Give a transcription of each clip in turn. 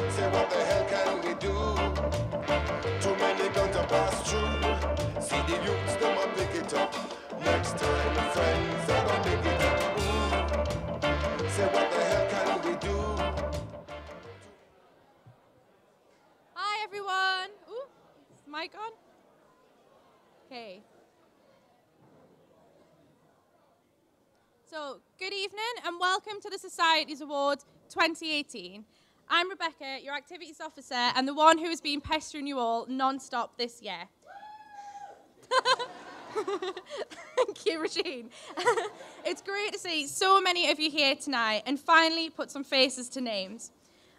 Say what the hell can we do? Too many guns to pass through. See the youths, them a pick it up. Next time, friends are gonna pick it up. Ooh. Say what the hell can we do? Hi everyone. Ooh, is the mic on? Okay. So, good evening and welcome to the Societies Awards 2018. I'm Rebecca, your activities officer, and the one who has been pestering you all non-stop this year. Thank you, Regine. It's great to see so many of you here tonight and finally put some faces to names.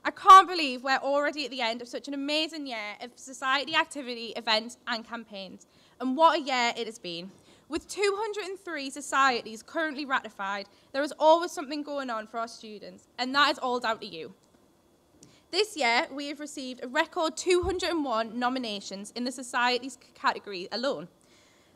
I can't believe we're already at the end of such an amazing year of society activity, events and campaigns. And what a year it has been. With 203 societies currently ratified, there is always something going on for our students, and that is all down to you. This year, we have received a record 201 nominations in the societies category alone.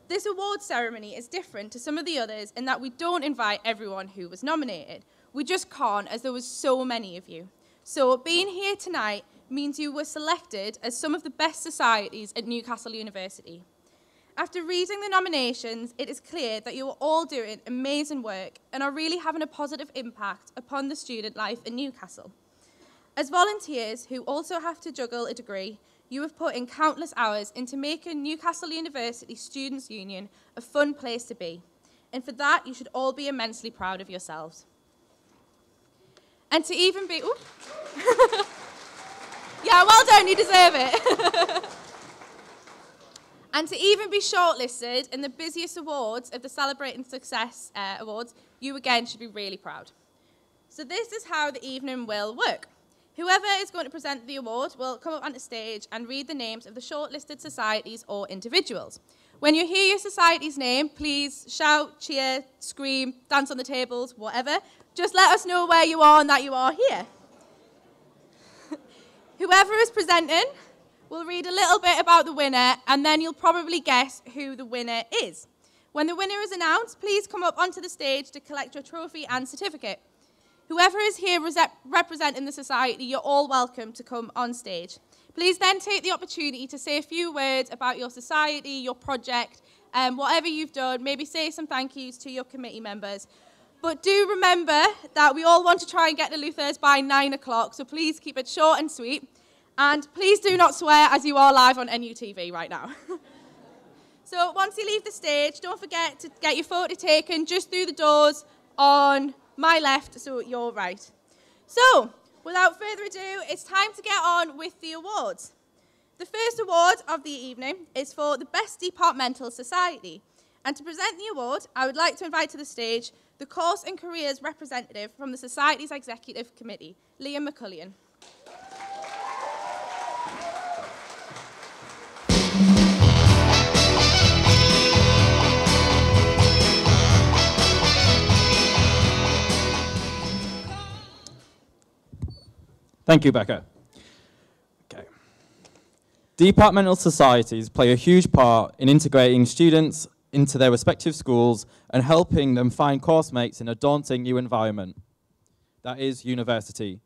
This award ceremony is different to some of the others in that we don't invite everyone who was nominated. We just can't, as there was so many of you. So being here tonight means you were selected as some of the best societies at Newcastle University. After reading the nominations, it is clear that you are all doing amazing work and are really having a positive impact upon the student life in Newcastle. As volunteers who also have to juggle a degree, you have put in countless hours into making Newcastle University Students' Union a fun place to be. And for that, you should all be immensely proud of yourselves. And to even be... Yeah, well done, you deserve it. And to even be shortlisted in the busiest awards of the Celebrating Success Awards, you again should be really proud. So this is how the evening will work. Whoever is going to present the award will come up onto stage and read the names of the shortlisted societies or individuals. When you hear your society's name, please shout, cheer, scream, dance on the tables, whatever. Just let us know where you are and that you are here. Whoever is presenting will read a little bit about the winner, and then you'll probably guess who the winner is. When the winner is announced, please come up onto the stage to collect your trophy and certificate. Whoever is here representing the society, you're all welcome to come on stage. Please then take the opportunity to say a few words about your society, your project, whatever you've done. Maybe say some thank yous to your committee members. But do remember that we all want to try and get to Luthers by 9 o'clock, so please keep it short and sweet. And please do not swear as you are live on NUTV right now. So once you leave the stage, don't forget to get your photo taken just through the doors on my left, so your right. So, without further ado, it's time to get on with the awards. The first award of the evening is for the Best Departmental Society. And to present the award, I would like to invite to the stage the Course and Careers representative from the Society's Executive Committee, Liam McCullion. Thank you, Becca. Okay. Departmental societies play a huge part in integrating students into their respective schools and helping them find course mates in a daunting new environment. That is university.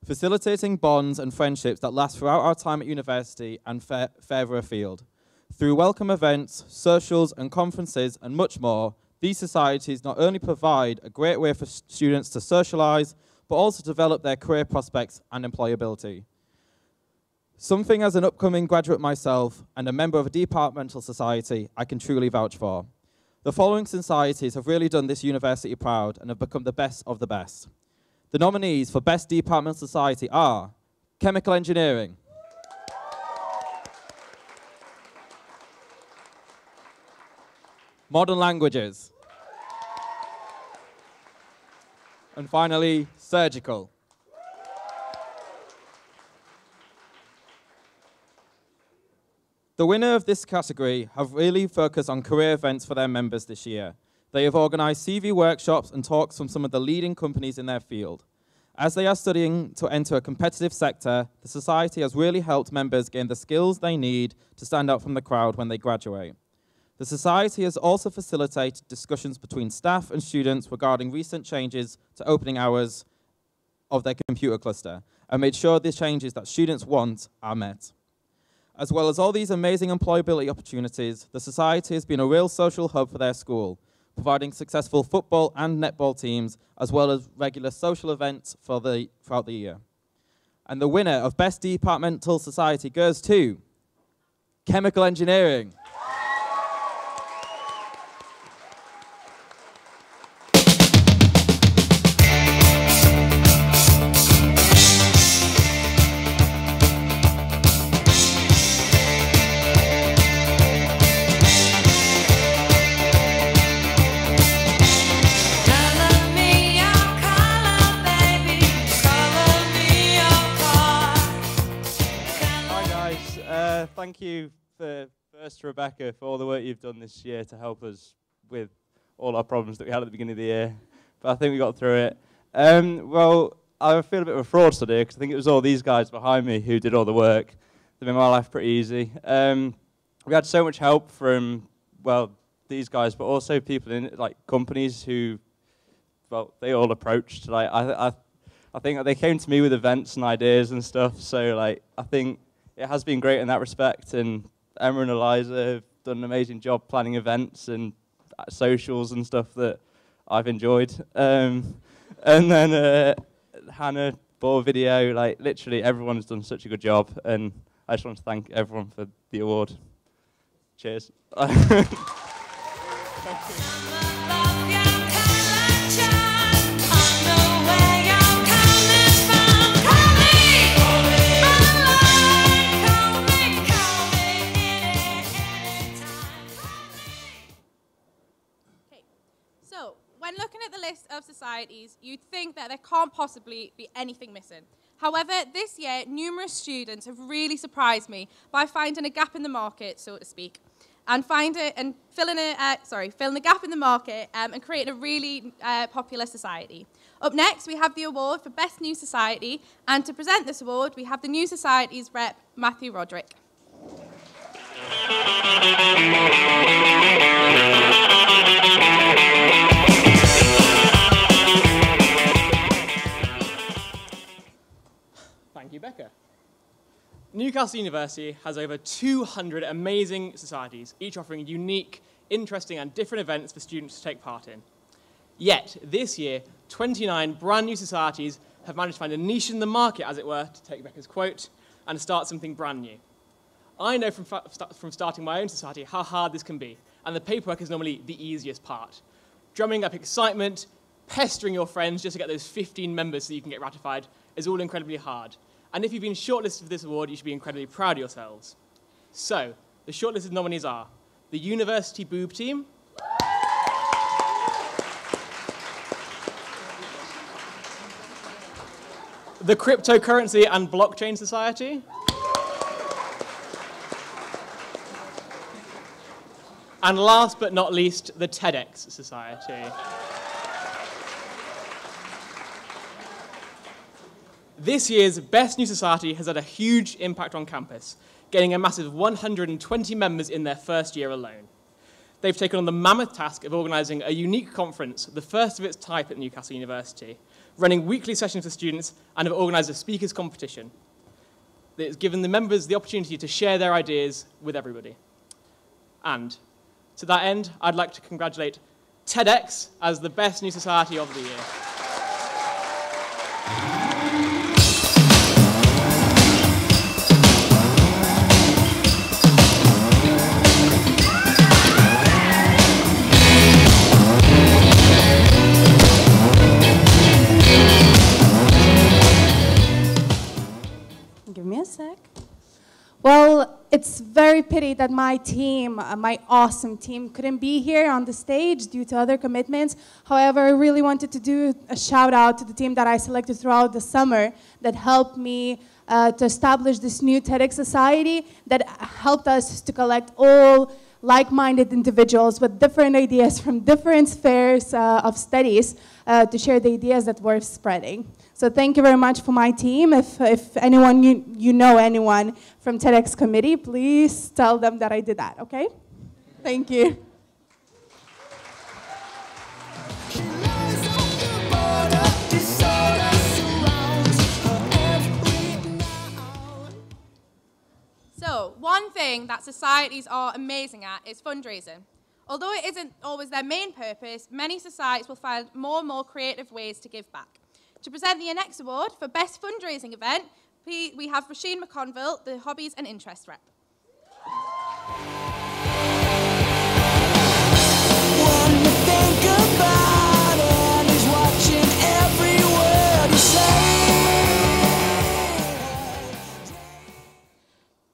Facilitating bonds and friendships that last throughout our time at university and further afield. Through welcome events, socials and conferences and much more, these societies not only provide a great way for students to socialise, but also develop their career prospects and employability. Something as an upcoming graduate myself and a member of a departmental society I can truly vouch for. The following societies have really done this university proud and have become the best of the best. The nominees for Best Departmental Society are Chemical Engineering, Modern Languages, and finally, Surgical. The winner of this category have really focused on career events for their members this year. They have organised CV workshops and talks from some of the leading companies in their field. As they are studying to enter a competitive sector, the society has really helped members gain the skills they need to stand out from the crowd when they graduate. The society has also facilitated discussions between staff and students regarding recent changes to opening hours of their computer cluster, and made sure the changes that students want are met. As well as all these amazing employability opportunities, the Society has been a real social hub for their school, providing successful football and netball teams, as well as regular social events throughout the year. And the winner of Best Departmental Society goes to Chemical Engineering. Thank you first to Rebecca for all the work you've done this year to help us with all our problems that we had at the beginning of the year. But I think we got through it. Well, I feel a bit of a fraud today because I think it was all these guys behind me who did all the work. They made my life pretty easy. We had so much help from, well, these guys, but also people in like companies who, well, they all approached. Like I think they came to me with events and ideas and stuff. So like I think it has been great in that respect, and Emma and Eliza have done an amazing job planning events and socials and stuff that I've enjoyed. And then Hannah, bought a video, like literally everyone has done such a good job, and I just want to thank everyone for the award. Cheers. Thank you. When looking at the list of societies, you'd think that there can't possibly be anything missing. However, this year, numerous students have really surprised me by finding a gap in the market, so to speak, and filling the gap in the market and creating a really popular society. Up next, we have the award for Best New Society, and to present this award, we have the New Society's rep, Matthew Roderick. Thank you, Becca. Newcastle University has over 200 amazing societies, each offering unique, interesting and different events for students to take part in. Yet, this year, 29 brand new societies have managed to find a niche in the market, as it were, to take Becca's quote, and start something brand new. I know from starting my own society how hard this can be, and the paperwork is normally the easiest part. Drumming up excitement, pestering your friends just to get those 15 members so you can get ratified is all incredibly hard. And if you've been shortlisted for this award, you should be incredibly proud of yourselves. So, the shortlisted nominees are the University Boob Team, the Cryptocurrency and Blockchain Society, and last but not least, the TEDx Society. This year's Best New Society has had a huge impact on campus, getting a massive 120 members in their first year alone. They've taken on the mammoth task of organising a unique conference, the first of its type at Newcastle University, running weekly sessions for students, and have organised a speakers competition that has given the members the opportunity to share their ideas with everybody. And to that end, I'd like to congratulate TEDx as the Best New Society of the year. Give me a sec. Well, it's very pity that my team, my awesome team, couldn't be here on the stage due to other commitments. However, I really wanted to do a shout out to the team that I selected throughout the summer that helped me to establish this new TEDx Society that helped us to collect all like-minded individuals with different ideas from different spheres of studies to share the ideas that we're spreading. So thank you very much for my team. If anyone, you know anyone from TEDx committee, please tell them that I did that, okay? Thank you. So, one thing that societies are amazing at is fundraising. Although it isn't always their main purpose, many societies will find more and more creative ways to give back. To present the next award for Best Fundraising Event, we have Rasheen McConville, the Hobbies and Interests Rep.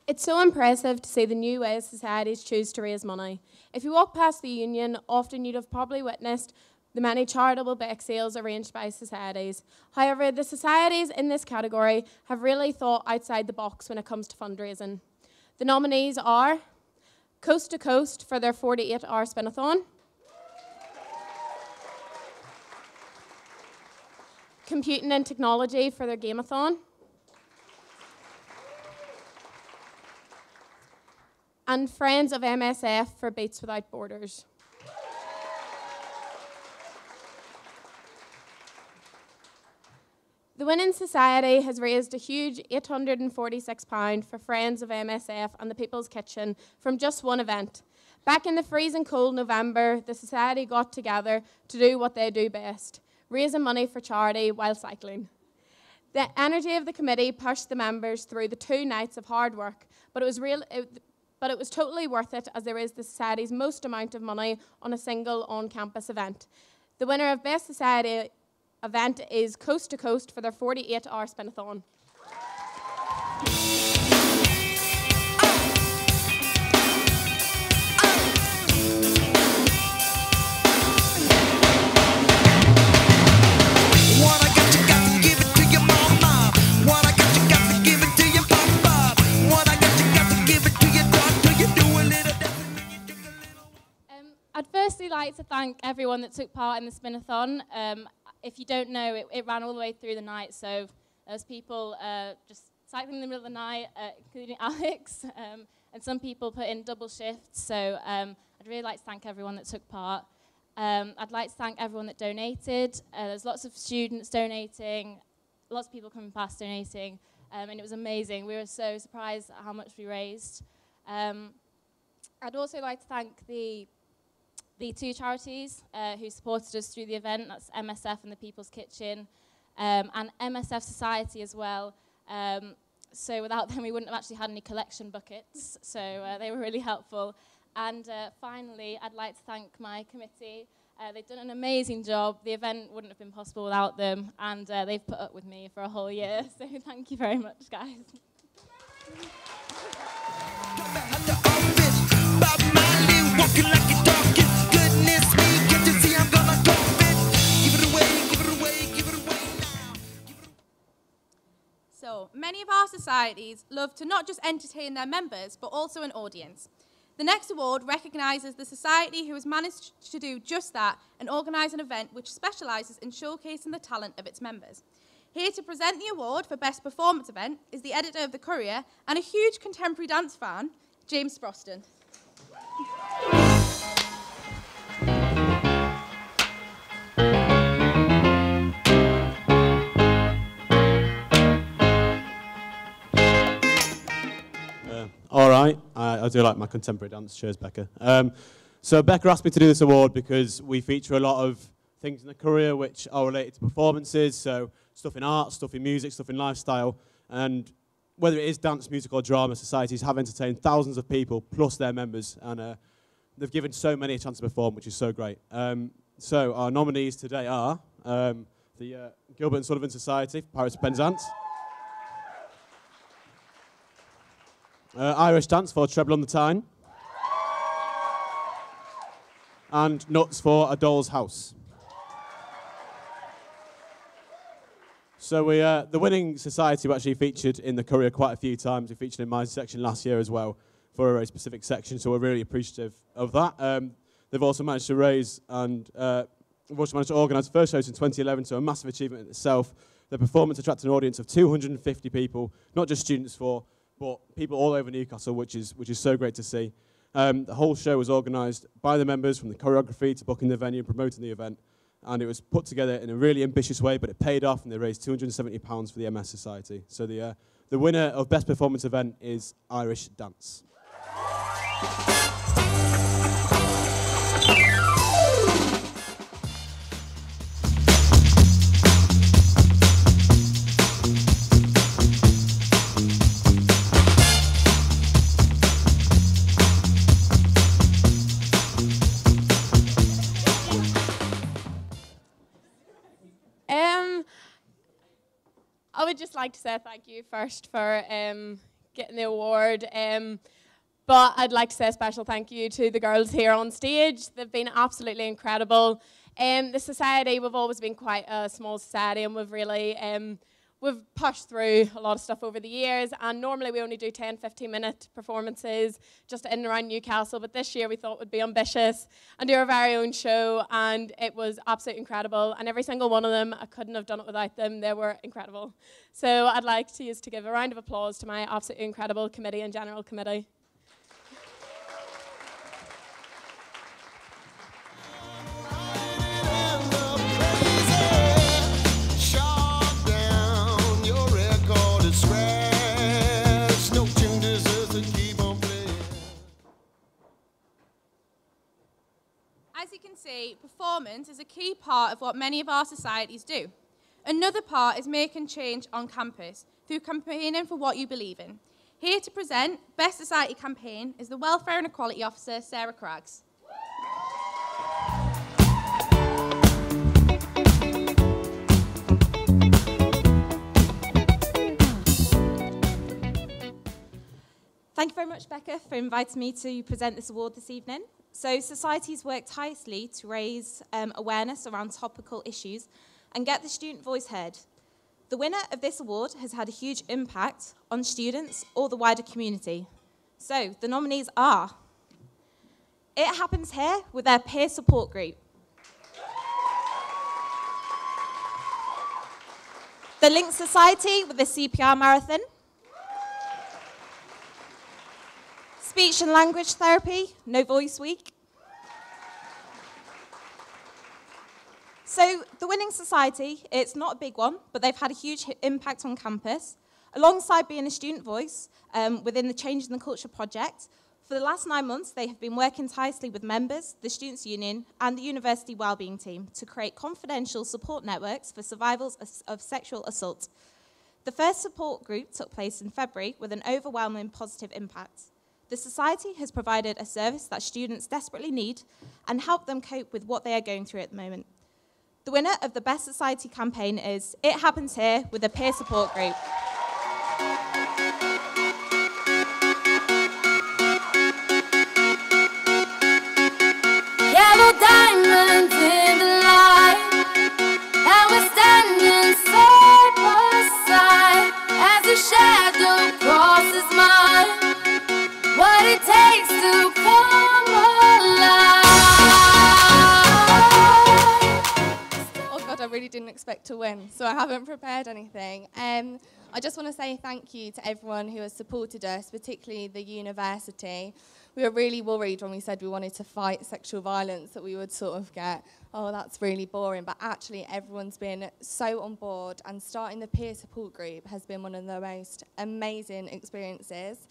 It's so impressive to see the new ways societies choose to raise money. If you walk past the Union, often you'd have probably witnessed the many charitable bake sales arranged by societies. However, the societies in this category have really thought outside the box when it comes to fundraising. The nominees are Coast to Coast for their 48-hour spin-a-thon, Computing and Technology for their game-a-thon, and Friends of MSF for Beats Without Borders. The winning society has raised a huge £846 for Friends of MSF and the People's Kitchen from just one event. Back in the freezing cold November, the society got together to do what they do best, raising money for charity while cycling. The energy of the committee pushed the members through the 2 nights of hard work, but it was totally worth it as they raised the society's most amount of money on a single on-campus event. The winner of Best Society event is Coast to Coast for their 48-hour spin-a-thon. I'd firstly like to thank everyone that took part in the spin-a-thon. If you don't know, it ran all the way through the night, so there's people just cycling in the middle of the night, including Alex, and some people put in double shifts, so I'd really like to thank everyone that took part. I'd like to thank everyone that donated. There's lots of students donating, lots of people coming past donating, and it was amazing. We were so surprised at how much we raised. I'd also like to thank the 2 charities who supported us through the event. That's MSF and the People's Kitchen, and MSF Society as well. So without them, we wouldn't have actually had any collection buckets, so they were really helpful. And finally, I'd like to thank my committee. They've done an amazing job. The event wouldn't have been possible without them, and they've put up with me for a whole year, so thank you very much, guys. So, many of our societies love to not just entertain their members, but also an audience. The next award recognises the society who has managed to do just that and organise an event which specialises in showcasing the talent of its members. Here to present the award for Best Performance Event is the editor of The Courier and a huge contemporary dance fan, James Sproston. All right, I do like my contemporary dance. Cheers, Becca. So Becca asked me to do this award because we feature a lot of things in the Courier which are related to performances, so stuff in art, stuff in music, stuff in lifestyle, and whether it is dance, music or drama, societies have entertained thousands of people plus their members, and they've given so many a chance to perform, which is so great. So our nominees today are the Gilbert and Sullivan Society for Pirates of Penzance, Irish Dance for Treble on the Tyne, and Nuts for A Doll's House. So the winning society were actually featured in the Courier quite a few times. We featured in my section last year as well for a very specific section, so we're really appreciative of that. They've also managed to raise and we've also managed to organise first shows in 2011, so a massive achievement in itself. The performance attracted an audience of 250 people, not just students but people all over Newcastle, which is so great to see. The whole show was organised by the members, from the choreography to booking the venue and promoting the event. And it was put together in a really ambitious way, but it paid off, and they raised £270 for the MS Society. So the The winner of Best Performance Event is Irish Dance. I would just like to say thank you first for getting the award. But I'd like to say a special thank you to the girls here on stage. They've been absolutely incredible. The society, we've always been quite a small society, and we've really we've pushed through a lot of stuff over the years. And normally we only do 10, 15-minute performances just in and around Newcastle. But this year we thought we'd be ambitious and do our very own show. And it was absolutely incredible. And every single one of them, I couldn't have done it without them. They were incredible. So I'd like to give a round of applause to my absolutely incredible committee and general committee. As you can see, performance is a key part of what many of our societies do. Another part is making change on campus through campaigning for what you believe in. Here to present Best Society Campaign is the Welfare and Equality Officer, Sarah Craggs. Thank you very much, Becca, for inviting me to present this award this evening. So societies work tirelessly to raise awareness around topical issues and get the student voice heard. The winner of this award has had a huge impact on students or the wider community. So the nominees are It Happens Here with their peer support group, the Link Society with the CPR Marathon, Speech and Language Therapy, No Voice Week. So the winning society, it's not a big one, but they've had a huge impact on campus. Alongside being a student voice within the Change in the Culture project, for the last 9 months, they have been working tightly with members, the Students' Union, and the University Wellbeing Team to create confidential support networks for survivors of sexual assault. The first support group took place in February with an overwhelming positive impact. The Society has provided a service that students desperately need and help them cope with what they are going through at the moment. The winner of the Best Society campaign is It Happens Here with a peer support group. Yellow diamonds in the light, and we're standing side by side as a shadow crosses mine. What it takes to come alive. Oh God, I really didn't expect to win, so I haven't prepared anything. I just want to say thank you to everyone who has supported us, particularly the university. We were really worried when we said we wanted to fight sexual violence that we would sort of get, oh, that's really boring. But actually, everyone's been so on board, and starting the peer support group has been one of the most amazing experiences.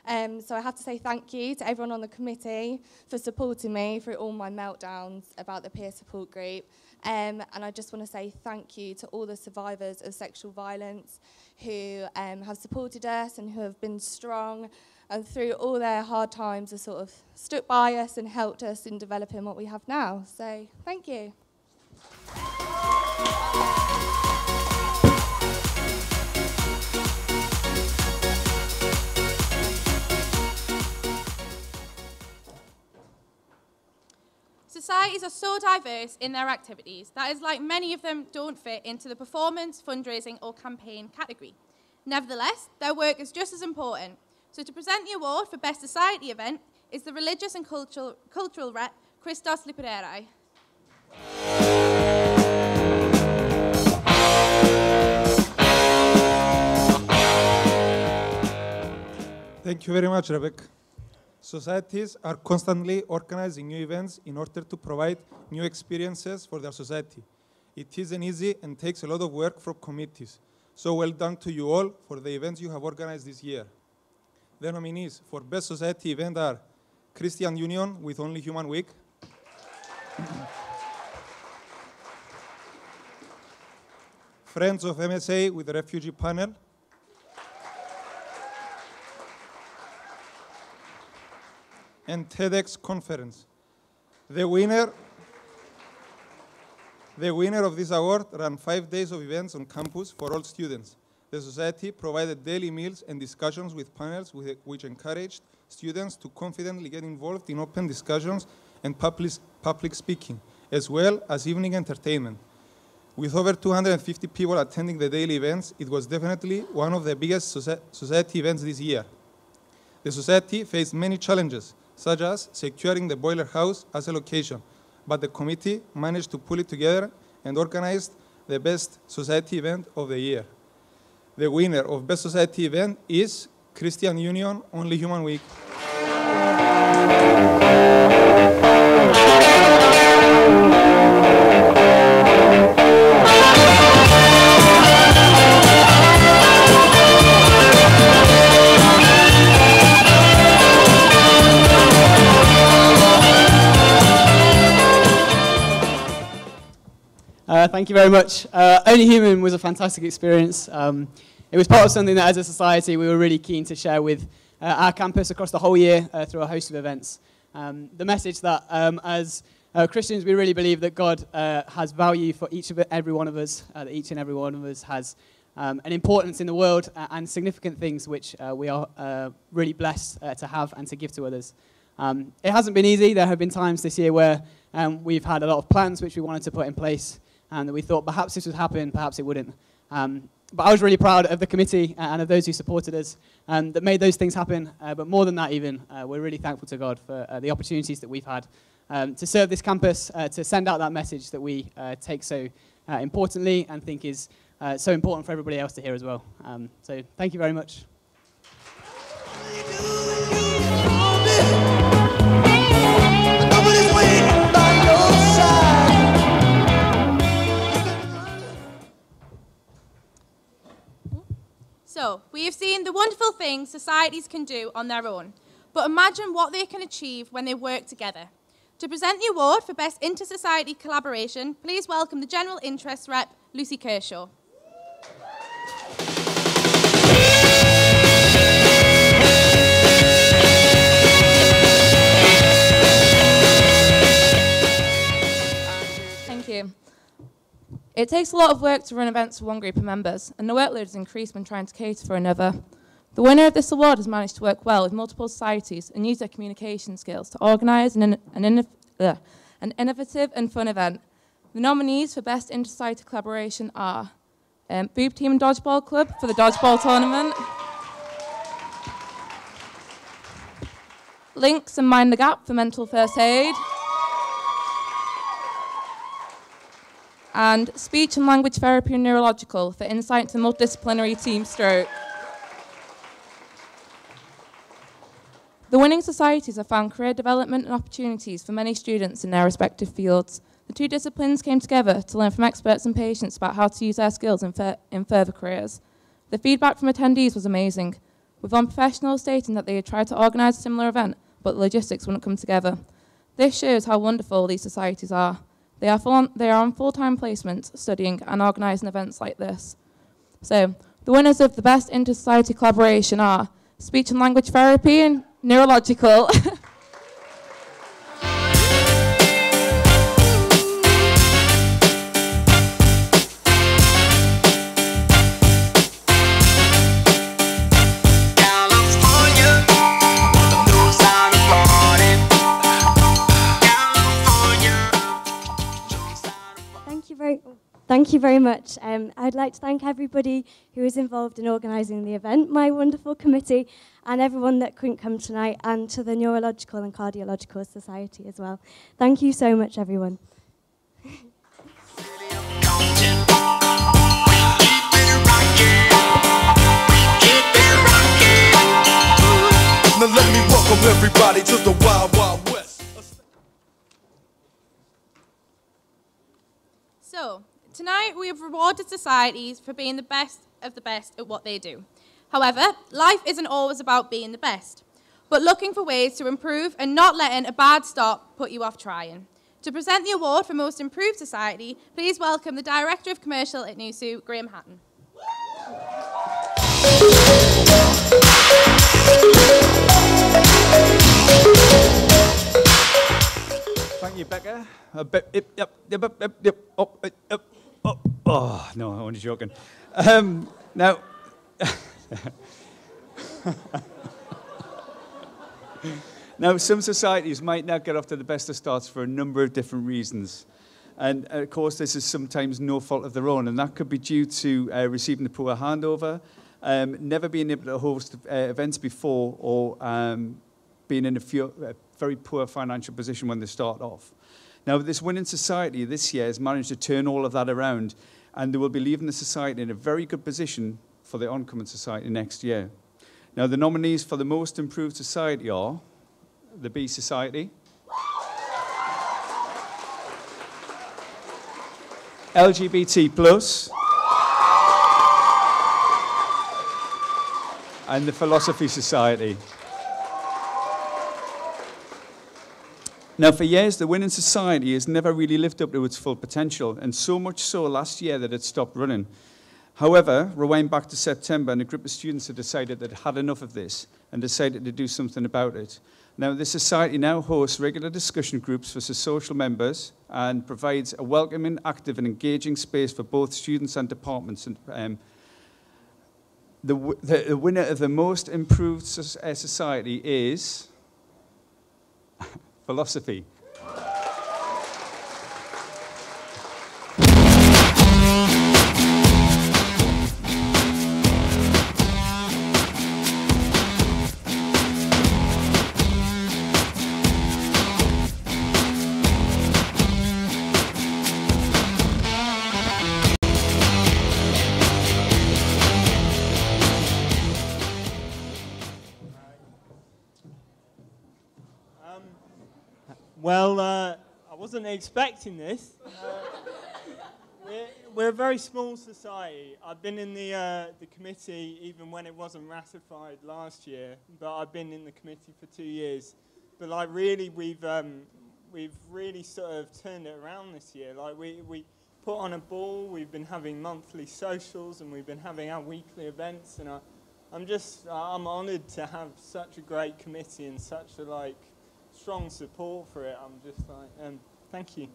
So I have to say thank you to everyone on the committee for supporting me through all my meltdowns about the peer support group. And I just want to say thank you to all the survivors of sexual violence who have supported us and who have been strong and through all their hard times have sort of stood by us and helped us in developing what we have now. So thank you. Societies are so diverse in their activities that is like many of them don't fit into the performance, fundraising or campaign category. Nevertheless, their work is just as important. So to present the award for Best Society event is the religious and cultural rep, Christos Lipereri. Thank you very much, Rebecca. Societies are constantly organizing new events in order to provide new experiences for their society. It isn't easy and takes a lot of work from committees. So well done to you all for the events you have organized this year. The nominees for Best Society event are Christian Union with Only Human Week, Friends of MSA with the Refugee Panel, and TEDx Conference. The winner of this award ran 5 days of events on campus for all students. The society provided daily meals and discussions with panels which encouraged students to confidently get involved in open discussions and public speaking, as well as evening entertainment. With over 250 people attending the daily events, it was definitely one of the biggest society events this year. The society faced many challenges, such as securing the boiler house as a location, but the committee managed to pull it together and organized the best society event of the year. The winner of Best Society event is Christian Union Only Human Week. Thank you very much. Only Human was a fantastic experience. It was part of something that as a society we were really keen to share with our campus across the whole year through a host of events. The message that as Christians we really believe that God has value for every one of us, that each and every one of us has an importance in the world and significant things which we are really blessed to have and to give to others. It hasn't been easy. There have been times this year where we've had a lot of plans which we wanted to put in place and that we thought perhaps this would happen, perhaps it wouldn't. But I was really proud of the committee and of those who supported us that made those things happen. But more than that even, we're really thankful to God for the opportunities that we've had to serve this campus, to send out that message that we take so importantly and think is so important for everybody else to hear as well. So thank you very much. So, we have seen the wonderful things societies can do on their own, but imagine what they can achieve when they work together. To present the award for Best Inter-Society Collaboration, please welcome the General Interest Rep, Lucy Kershaw. Thank you. It takes a lot of work to run events for one group of members, and the workload has increased when trying to cater for another. The winner of this award has managed to work well with multiple societies and use their communication skills to organise an innovative and fun event. The nominees for Best Inter-Society Collaboration are Boob Team and Dodgeball Club for the Dodgeball Tournament, Links and Mind the Gap for Mental First Aid, and Speech and Language Therapy and Neurological for Insight to Multidisciplinary Team Stroke. The winning societies have found career development and opportunities for many students in their respective fields. The two disciplines came together to learn from experts and patients about how to use their skills in further careers. The feedback from attendees was amazing, with one professional stating that they had tried to organise a similar event, but the logistics wouldn't come together. This shows how wonderful these societies are. They are on full-time placements, studying and organising events like this. So, the winners of the Best Inter-Society Collaboration are Speech and Language Therapy and Neurological. Thank you very much. I'd like to thank everybody who was involved in organising the event, my wonderful committee, and everyone that couldn't come tonight, and to the Neurological and Cardiological Society as well. Thank you so much, everyone. Now let me welcome everybody to the Wild Wild West. So, tonight we have rewarded societies for being the best of the best at what they do. However, life isn't always about being the best, but looking for ways to improve and not letting a bad start put you off trying. To present the award for Most Improved Society, please welcome the Director of Commercial at NUSU, Graham Hatton. Thank you, Becca. Oh, no, I'm only joking. Now, now, some societies might not get off to the best of starts for a number of different reasons. And, of course, this is sometimes no fault of their own, and that could be due to receiving a poor handover, never being able to host events before, or being in a very poor financial position when they start off. Now, this winning society this year has managed to turn all of that around, and they will be leaving the society in a very good position for the oncoming society next year. Now, the nominees for the Most Improved Society are the B Society, LGBT+, and the Philosophy Society. Now, for years, the Winning Society has never really lived up to its full potential, and so much so last year that it stopped running. However, rewind back to September, and a group of students had decided that it had enough of this and decided to do something about it. Now, the society now hosts regular discussion groups for social members and provides a welcoming, active, and engaging space for both students and departments. And, the winner of the Most Improved Society is Philosophy. Well, I wasn't expecting this. We're a very small society. I've been in the committee even when it wasn't ratified last year, but I've been in the committee for 2 years. But like really, we've really sort of turned it around this year. Like we put on a ball. We've been having monthly socials, and we've been having our weekly events. And I'm honoured to have such a great committee and such a strong support for it. I'm just thank you.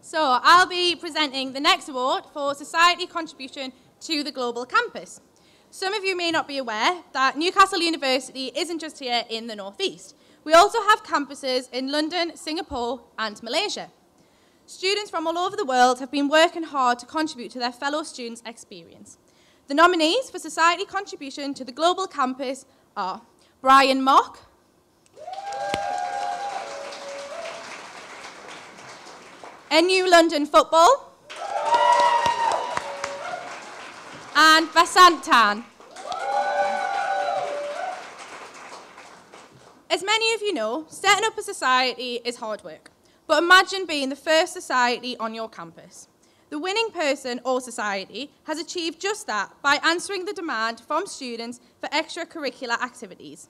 So I'll be presenting the next award for Society Contribution to the Global Campus. Some of you may not be aware that Newcastle University isn't just here in the Northeast. We also have campuses in London, Singapore, and Malaysia. Students from all over the world have been working hard to contribute to their fellow students' experience. The nominees for Society Contribution to the Global Campus are Brian Mock, NU London Football, and Vasant Tan. As many of you know, setting up a society is hard work. But imagine being the first society on your campus. The winning person or society has achieved just that by answering the demand from students for extracurricular activities.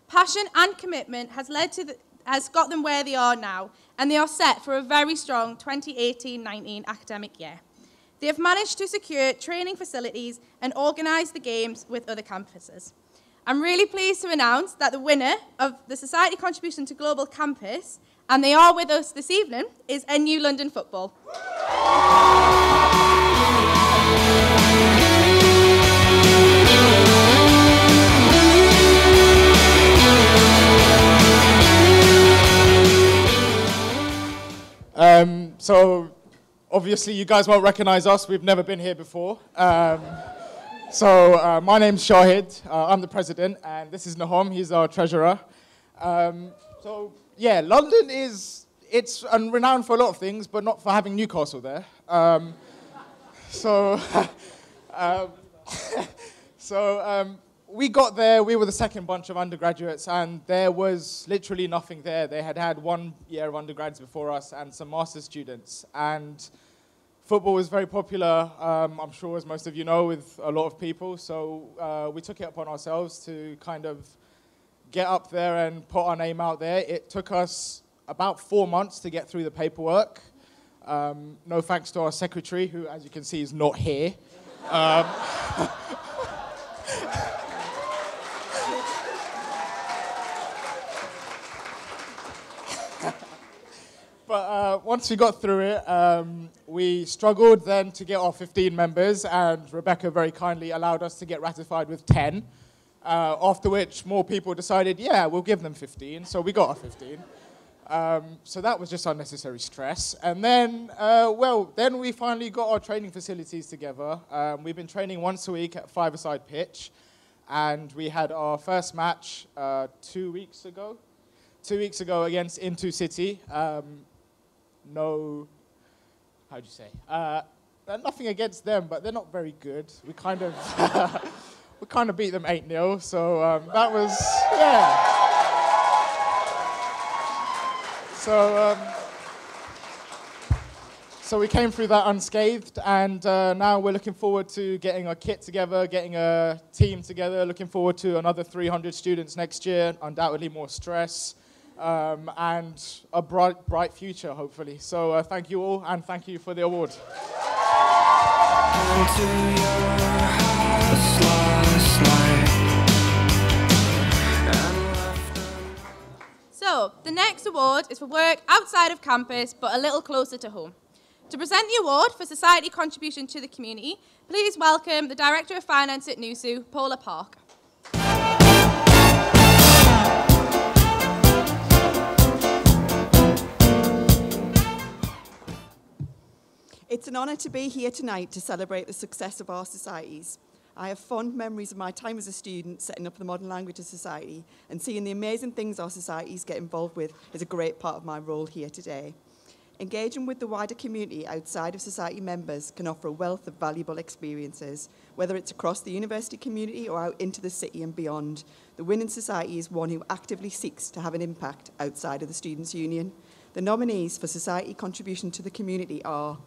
Passion and commitment has got them where they are now, and they are set for a very strong 2018-19 academic year. They have managed to secure training facilities and organise the games with other campuses. I'm really pleased to announce that the winner of the Society Contribution to Global Campus, and they are with us this evening, is NU London Football. So, obviously, you guys won't recognise us. We've never been here before. My name's Shahid. I'm the president, and this is Nahom. He's our treasurer. Yeah, London it's renowned for a lot of things, but not for having Newcastle there. So, we got there, we were the second bunch of undergraduates, and there was literally nothing there. They had had 1 year of undergrads before us and some master's students. And football was very popular, I'm sure, as most of you know, with a lot of people. So we took it upon ourselves to kind of get up there and put our name out there. It took us about 4 months to get through the paperwork. No thanks to our secretary, who, as you can see, is not here. But once we got through it, we struggled then to get our 15 members, and Rebecca very kindly allowed us to get ratified with 10, after which more people decided, yeah, we'll give them 15, so we got our 15. So that was just unnecessary stress. And then, then we finally got our training facilities together. We've been training once a week at five-a-side pitch, and we had our first match 2 weeks ago. 2 weeks ago against Into City. No, how'd you say? Nothing against them, but they're not very good. We kind of beat them 8-0, so that was, yeah. So we came through that unscathed, and now we're looking forward to getting our kit together, getting a team together, looking forward to another 300 students next year, undoubtedly more stress, and a bright future, hopefully. So thank you all, and thank you for the award. So, the next award is for work outside of campus, but a little closer to home. To present the award for society contribution to the community, please welcome the Director of Finance at NUSU, Paula Park. It's an honour to be here tonight to celebrate the success of our societies. I have fond memories of my time as a student setting up the Modern Languages Society, and seeing the amazing things our societies get involved with is a great part of my role here today. Engaging with the wider community outside of society members can offer a wealth of valuable experiences, whether it's across the university community or out into the city and beyond. The Winning Society is one who actively seeks to have an impact outside of the Students' Union. The nominees for society contribution to the community are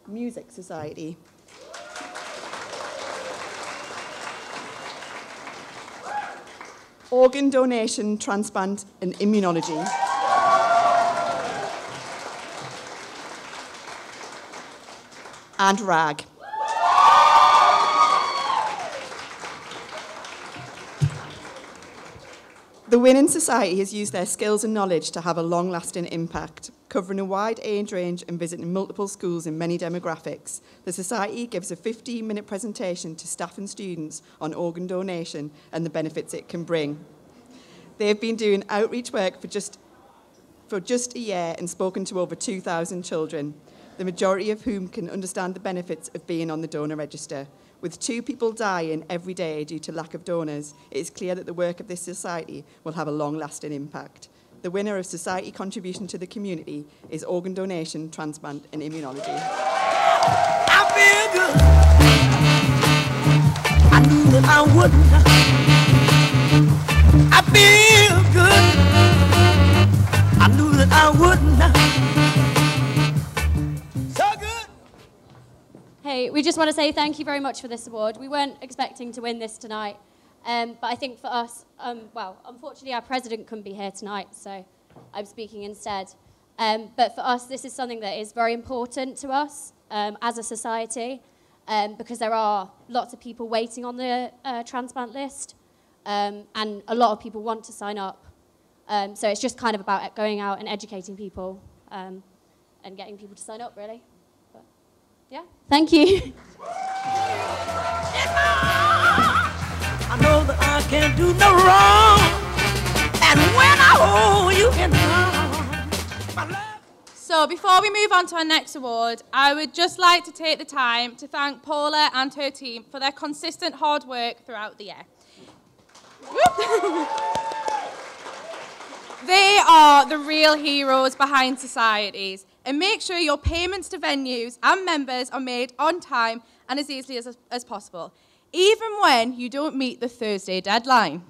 Music Society, Organ Donation, Transplant and Immunology, and RAG. The Winning Society has used their skills and knowledge to have a long-lasting impact, covering a wide age range and visiting multiple schools in many demographics. The Society gives a 15-minute presentation to staff and students on organ donation and the benefits it can bring. They have been doing outreach work for just a year and spoken to over 2,000 children, the majority of whom can understand the benefits of being on the donor register. With 2 people dying every day due to lack of donors, it is clear that the work of this society will have a long-lasting impact. The winner of society contribution to the community is organ donation, transplant and immunology. I feel good. I knew that I wouldn't. I feel good. I knew that I wouldn't. Hey, we just want to say thank you very much for this award. We weren't expecting to win this tonight, but I think for us, well, unfortunately our president couldn't be here tonight, so I'm speaking instead. But for us, this is something that is very important to us as a society, because there are lots of people waiting on the transplant list, and a lot of people want to sign up. So it's just kind of about going out and educating people and getting people to sign up, really. Yeah, thank you. I know that I can't do no wrong, and when I hold you in my arms. So before we move on to our next award, I would just like to take the time to thank Paula and her team for their consistent hard work throughout the year. They are the real heroes behind societies. and make sure your payments to venues and members are made on time and as easily as possible, even when you don't meet the Thursday deadline.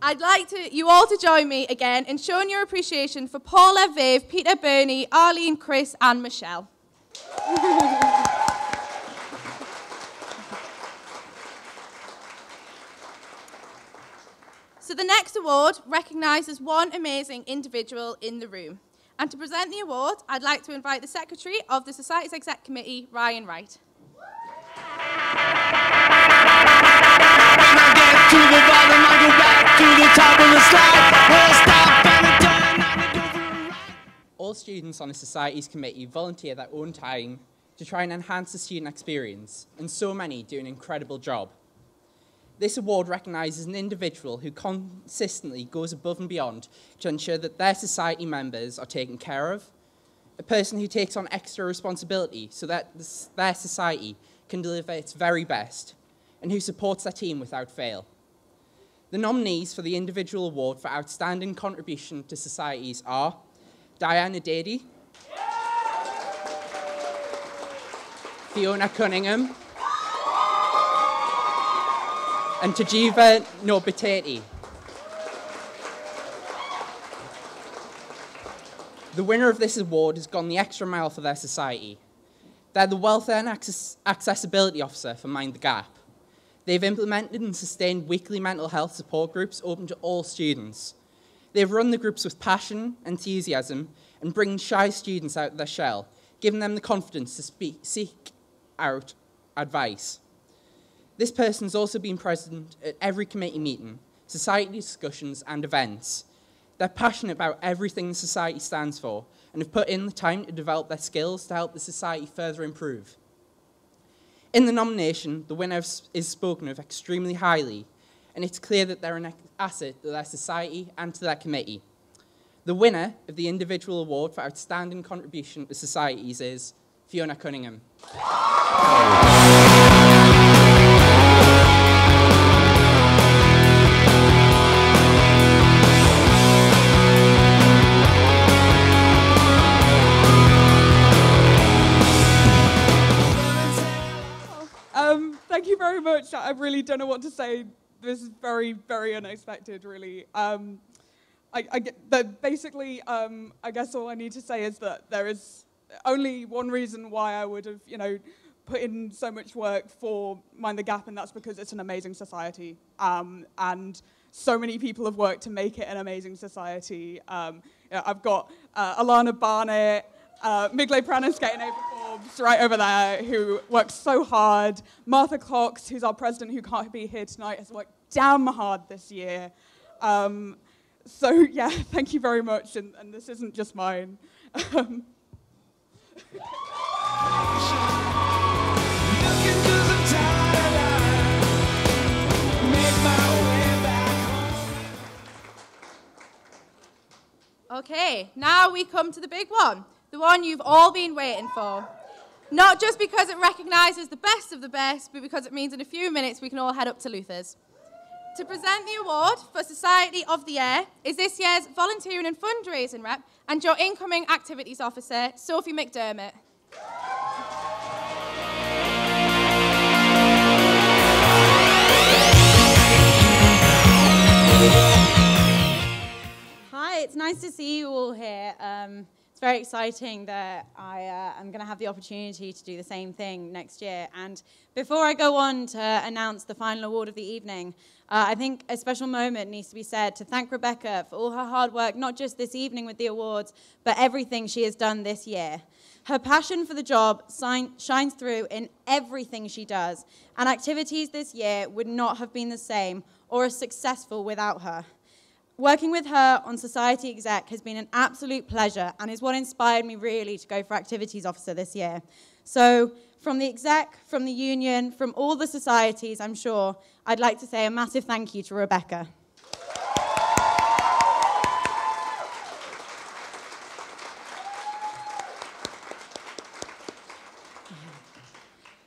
I'd like you all to join me again in showing your appreciation for Paula, Viv, Peter, Bernie, Arlene, Chris, and Michelle. So the next award recognises one amazing individual in the room. And to present the award, I'd like to invite the Secretary of the Society's Exec Committee, Ryan Wright. To the bottom, I go back to the top of the slide. Where I stop and I turn. All students on the Society's committee volunteer their own time to try and enhance the student experience, and so many do an incredible job. This award recognises an individual who consistently goes above and beyond to ensure that their society members are taken care of, a person who takes on extra responsibility so that their society can deliver its very best, and who supports their team without fail. The nominees for the individual award for outstanding contribution to societies are Diana Dady, Fiona Cunningham, and Tajiva Nobatati. The winner of this award has gone the extra mile for their society. They're the Welfare and Accessibility Officer for Mind the Gap. They've implemented and sustained weekly mental health support groups open to all students. They've run the groups with passion, enthusiasm, and bringing shy students out of their shell, giving them the confidence to seek out advice. This person's also been present at every committee meeting, society discussions, and events. They're passionate about everything the society stands for and have put in the time to develop their skills to help the society further improve. In the nomination, the winner is spoken of extremely highly, and it's clear that they're an asset to their society and to their committee. The winner of the individual award for outstanding contribution to societies is Fiona Cunningham. Thank you very much. I really don't know what to say. This is very, very unexpected, really. I guess all I need to say is that there is only one reason why I would have, put in so much work for Mind the Gap, and that's because it's an amazing society. And so many people have worked to make it an amazing society. I've got Alana Barnett, Migle Pranas getting over Forbes right over there, who works so hard. Martha Cox, who's our president, who can't be here tonight, has worked damn hard this year. So yeah, thank you very much, and this isn't just mine. Okay, now we come to the big one, the one you've all been waiting for. Not just because it recognises the best of the best, but because it means in a few minutes we can all head up to Luther's. To present the award for Society of the Year is this year's volunteering and fundraising rep and your incoming activities officer, Sophie McDermott. Hi, it's nice to see you all here. It's very exciting that I am going to have the opportunity to do the same thing next year. And before I go on to announce the final award of the evening, I think a special moment needs to be said to thank Rebecca for all her hard work, not just this evening with the awards, but everything she has done this year. Her passion for the job shines through in everything she does, and activities this year would not have been the same or as successful without her. Working with her on Society Exec has been an absolute pleasure and is what inspired me really to go for Activities Officer this year. So from the Exec, from the Union, from all the societies, I'm sure, I'd like to say a massive thank you to Rebecca.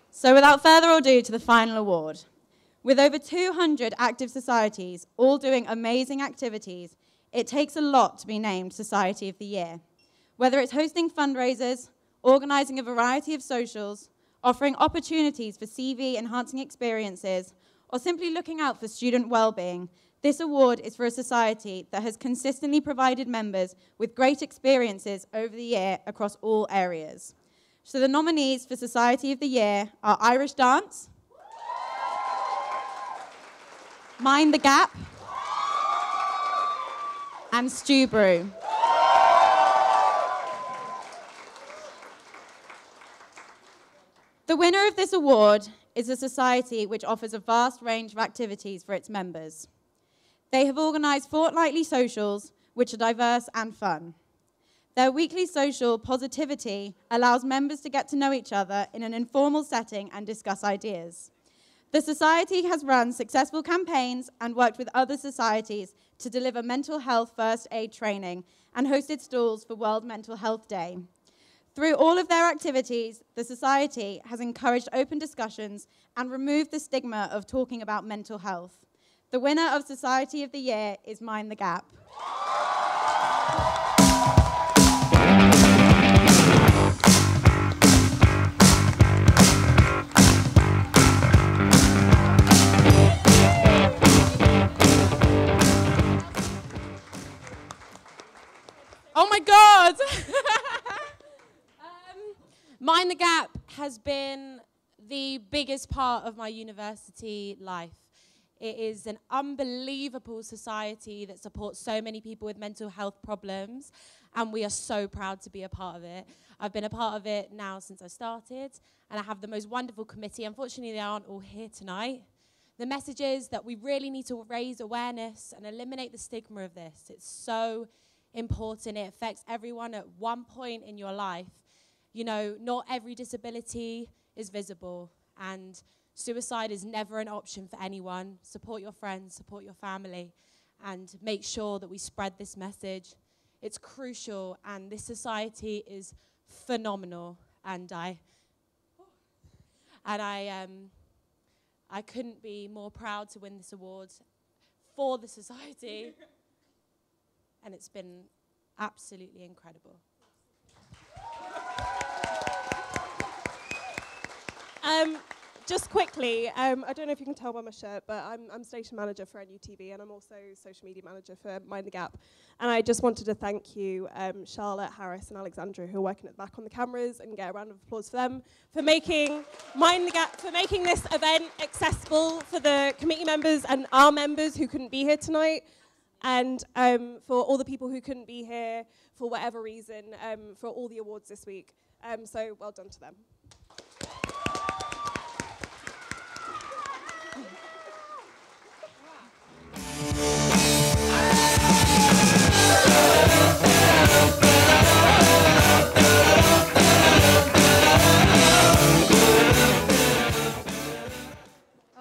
So without further ado to the final award. With over 200 active societies, all doing amazing activities, it takes a lot to be named Society of the Year. Whether it's hosting fundraisers, organising a variety of socials, offering opportunities for CV-enhancing experiences, or simply looking out for student well-being, this award is for a society that has consistently provided members with great experiences over the year across all areas. So the nominees for Society of the Year are Irish Dance, Mind the Gap, and Stew Brew. The winner of this award is a society which offers a vast range of activities for its members. They have organised fortnightly socials which are diverse and fun. Their weekly social Positivity allows members to get to know each other in an informal setting and discuss ideas. The Society has run successful campaigns and worked with other societies to deliver mental health first aid training and hosted stalls for World Mental Health Day. Through all of their activities, the Society has encouraged open discussions and removed the stigma of talking about mental health. The winner of Society of the Year is Mind the Gap. Oh my God! Mind the Gap has been the biggest part of my university life. It is an unbelievable society that supports so many people with mental health problems, and we are so proud to be a part of it. I've been a part of it now since I started, and I have the most wonderful committee. Unfortunately, they aren't all here tonight. The message is that we really need to raise awareness and eliminate the stigma of this. It's so important. It affects everyone at one point in your life. You know, not every disability is visible, and suicide is never an option for anyone. Support your friends, support your family, and make sure that we spread this message. It's crucial, and this society is phenomenal, and I couldn't be more proud to win this award for the society, and it's been absolutely incredible. Just quickly, I don't know if you can tell by my shirt, but I'm station manager for NUTV, and I'm also social media manager for Mind the Gap. And I just wanted to thank you, Charlotte, Harris, and Alexandra, who are working at the back on the cameras, and get a round of applause for them for making Mind the Gap, for making this event accessible for the committee members and our members who couldn't be here tonight, and for all the people who couldn't be here for whatever reason, for all the awards this week. So well done to them.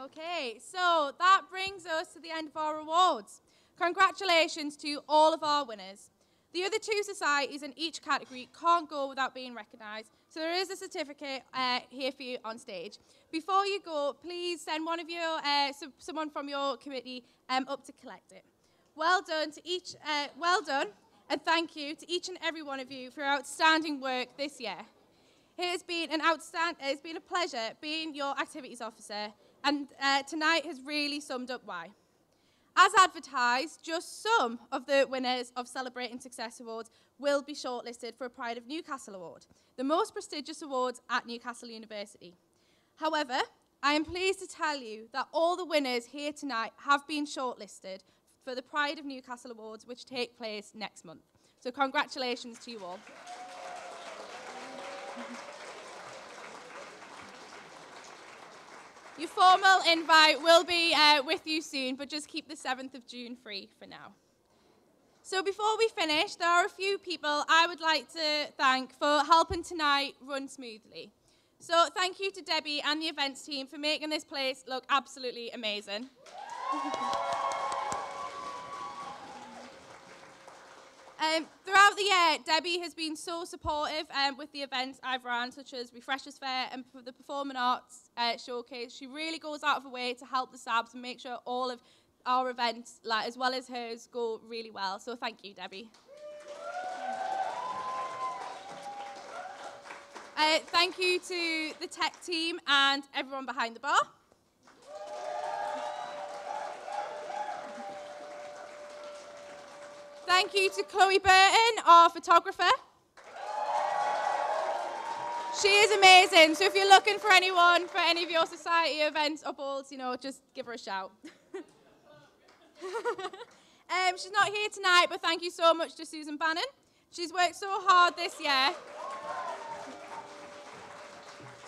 Okay, so that brings us to the end of our awards. Congratulations to all of our winners. The other two societies in each category can't go without being recognised, so there is a certificate here for you on stage. Before you go, please send one of your, someone from your committee up to collect it. Well done to each, well done, and thank you to each and every one of you for your outstanding work this year. It has been it's been a pleasure being your activities officer, and tonight has really summed up why. As advertised, just some of the winners of Celebrating Success Awards will be shortlisted for a Pride of Newcastle Award, the most prestigious awards at Newcastle University. However, I am pleased to tell you that all the winners here tonight have been shortlisted for the Pride of Newcastle Awards, which take place next month. So congratulations to you all. Your formal invite will be with you soon, but just keep the 7th of June free for now. So before we finish, there are a few people I would like to thank for helping tonight run smoothly. So thank you to Debbie and the events team for making this place look absolutely amazing. Throughout the year, Debbie has been so supportive with the events I've run, such as Refreshers Fair and the Performing Arts Showcase. She really goes out of her way to help the SABs and make sure all of our events, as well as hers, go really well. So thank you, Debbie. Thank you to the tech team and everyone behind the bar. Thank you to Chloe Burton, our photographer. She is amazing. So if you're looking for anyone for any of your society events or balls, you know, just give her a shout. She's not here tonight, but thank you so much to Susan Bannon. She's worked so hard this year.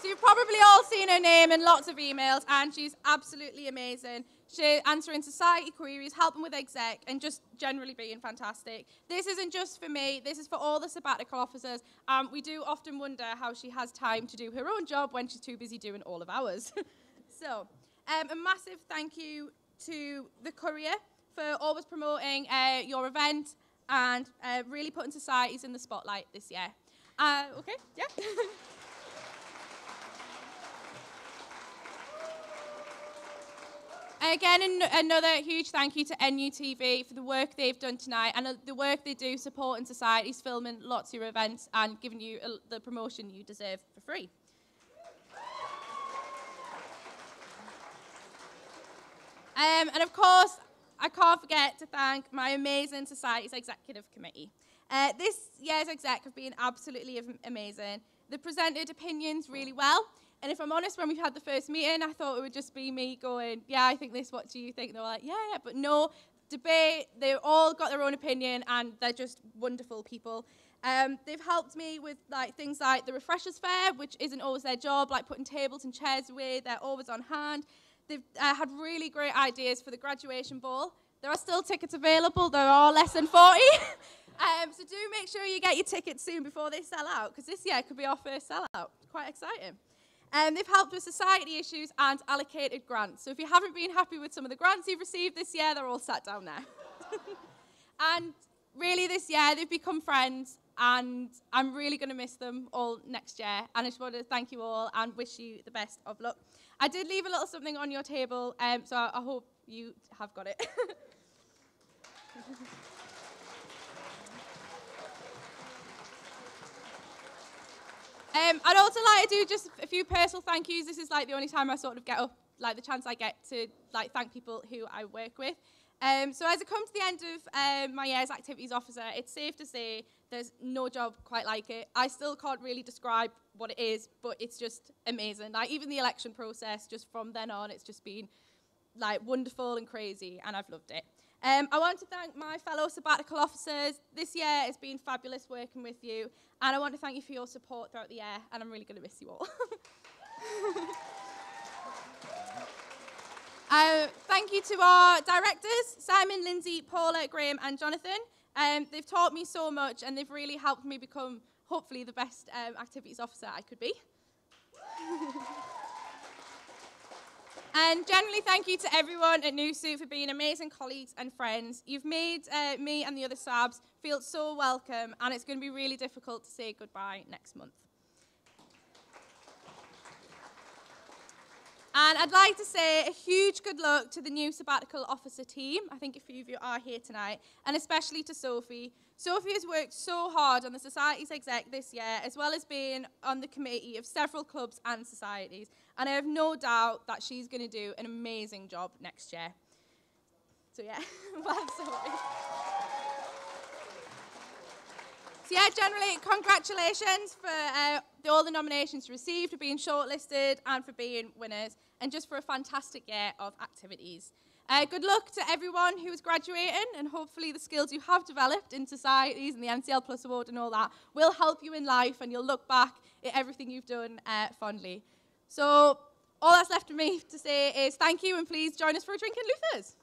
So you've probably all seen her name in lots of emails, and she's absolutely amazing. She's answering society queries, helping with exec, and just generally being fantastic. This isn't just for me, this is for all the sabbatical officers. We do often wonder how she has time to do her own job when she's too busy doing all of ours. So, a massive thank you to the Courier for always promoting your event and really putting societies in the spotlight this year. Okay, yeah. Again, another huge thank you to NUTV for the work they've done tonight and the work they do supporting societies, filming lots of your events and giving you the promotion you deserve for free. And of course, I can't forget to thank my amazing Society's Executive Committee. This year's exec have been absolutely amazing. They presented opinions really well. And if I'm honest, when we had the first meeting, I thought it would just be me going, yeah, I think this, what do you think? And they were like, yeah, yeah, but no, debate, they've all got their own opinion and they're just wonderful people. They've helped me with like things like the Refreshers Fair, which isn't always their job, like putting tables and chairs away, they're always on hand. They've had really great ideas for the graduation ball. There are still tickets available, there are less than 40. So do make sure you get your tickets soon before they sell out, because this year could be our first sellout. Quite exciting. They've helped with society issues and allocated grants. So if you haven't been happy with some of the grants you've received this year, they're all sat down there. And really this year, they've become friends, and I'm really going to miss them all next year. And I just want to thank you all and wish you the best of luck. I did leave a little something on your table, so I hope you have got it. I'd also like to do just a few personal thank yous. This is like the only time I sort of get up, like the chance I get to like thank people who I work with. So as I come to the end of my year's activities officer, it's safe to say there's no job quite like it. I still can't really describe what it is, but it's just amazing. Like even the election process, just from then on, it's just been like wonderful and crazy, and I've loved it. I want to thank my fellow sabbatical officers. This year has been fabulous working with you, and I want to thank you for your support throughout the year, and I'm really going to miss you all. Thank you to our directors, Simon, Lindsay, Paula, Graham, and Jonathan. They've taught me so much, and they've really helped me become, hopefully, the best activities officer I could be. And generally, thank you to everyone at NUSU for being amazing colleagues and friends. You've made me and the other SABs feel so welcome, and it's going to be really difficult to say goodbye next month. And I'd like to say a huge good luck to the new sabbatical officer team. I think a few of you are here tonight, and especially to Sophie. Sophie has worked so hard on the Society's exec this year, as well as being on the committee of several clubs and societies. And I have no doubt that she's going to do an amazing job next year. So yeah, well, Sophie. So yeah, generally, congratulations for all the nominations received, for being shortlisted and for being winners, and just for a fantastic year of activities. Good luck to everyone who is graduating, and hopefully the skills you have developed in societies and the NCL Plus Award and all that will help you in life, and you'll look back at everything you've done fondly. So all that's left for me to say is thank you, and please join us for a drink in Luther's.